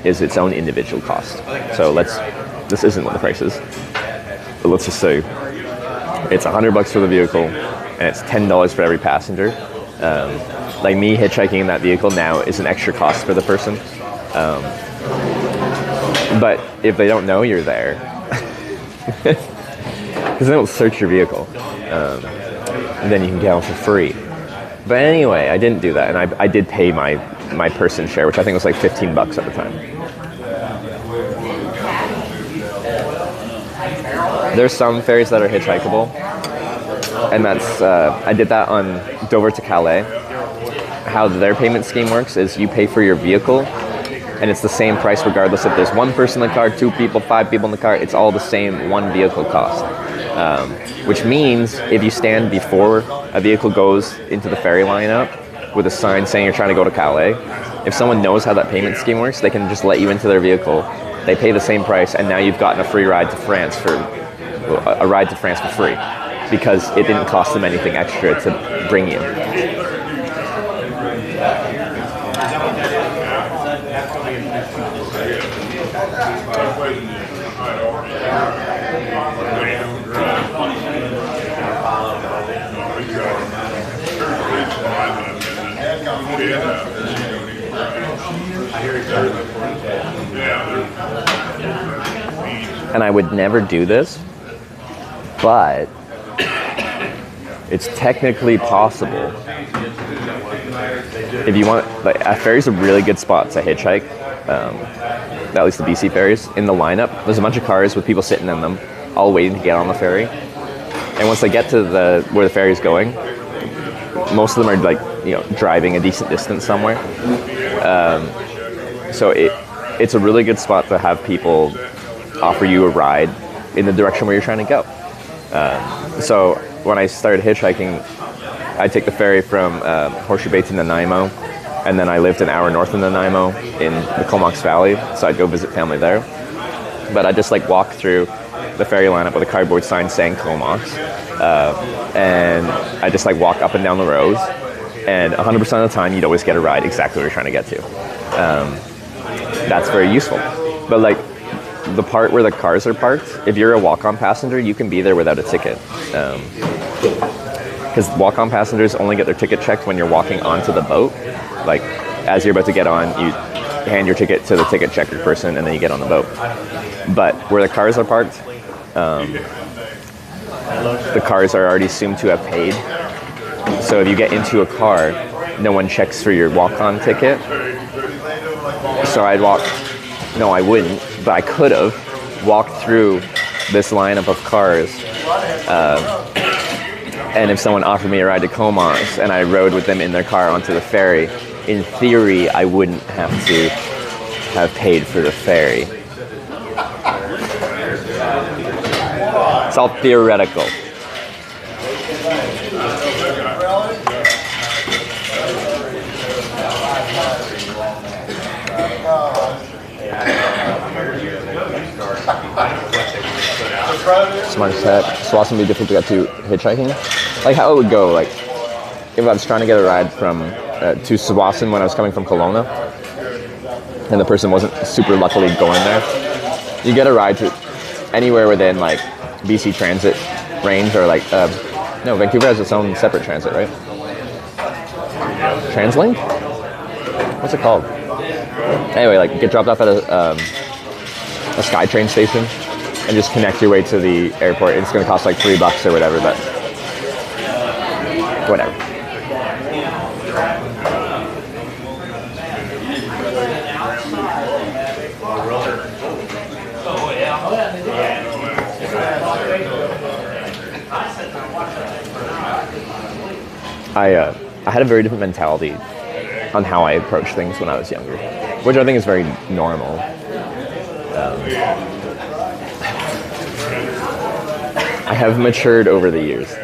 is its own individual cost. So this isn't what the price is, but let's just say it's $100 for the vehicle and it's $10 for every passenger. Like me hitchhiking in that vehicle now is an extra cost for the person. But if they don't know you're there, because they don't search your vehicle, then you can get on for free. But anyway, I didn't do that, and I did pay my person share, which I think was like $15 at the time. There's some ferries that are hitchhikeable, and that's I did that on Dover to Calais. How their payment scheme works is you pay for your vehicle, and it's the same price regardless if there's one person in the car, 2 people, 5 people in the car. It's all the same one vehicle cost. Which means if you stand before a vehicle goes into the ferry lineup with a sign saying you're trying to go to Calais, if someone knows how that payment scheme works, they can just let you into their vehicle. They pay the same price, and now you've gotten a free ride to France for free because it didn't cost them anything extra to bring you. And I would never do this, but it's technically possible. If you want, like, a ferry's a really good spot to hitchhike, at least the BC ferries. In the lineup, there's a bunch of cars with people sitting in them, all waiting to get on the ferry. And once they get to where the ferry's going, most of them are, like, driving a decent distance somewhere. So it's a really good spot to have people offer you a ride in the direction where you're trying to go. So when I started hitchhiking, I'd take the ferry from Horseshoe Bay to Nanaimo, and then I lived an hour north of Nanaimo in the Comox Valley, so I'd go visit family there. But I'd just walk through the ferry lineup with a cardboard sign saying Comox, and I just walk up and down the rows, and 100% of the time you'd always get a ride exactly where you're trying to get to. That's very useful. But the part where the cars are parked, if you're a walk-on passenger, you can be there without a ticket. Because walk-on passengers only get their ticket checked when you're walking onto the boat. As you're about to get on, you hand your ticket to the ticket checker person, and then you get on the boat. But where the cars are parked, the cars are already assumed to have paid. So if you get into a car, no one checks for your walk-on ticket. So I wouldn't, but I could have walked through this lineup of cars, and if someone offered me a ride to Comox and I rode with them in their car onto the ferry, in theory I wouldn't have to have paid for the ferry. It's all theoretical. Smart set. Swass would be difficult to get to hitchhiking. How it would go, if I was trying to get a ride from to Swassen when I was coming from Kelowna, and the person wasn't super luckily going there, you get a ride to anywhere within BC Transit range, or no, Vancouver has its own separate transit, right? TransLink? What's it called? Anyway, get dropped off at a SkyTrain station and just connect your way to the airport. It's going to cost $3 or whatever, but whatever. I had a very different mentality on how I approached things when I was younger, which I think is very normal. I have matured over the years.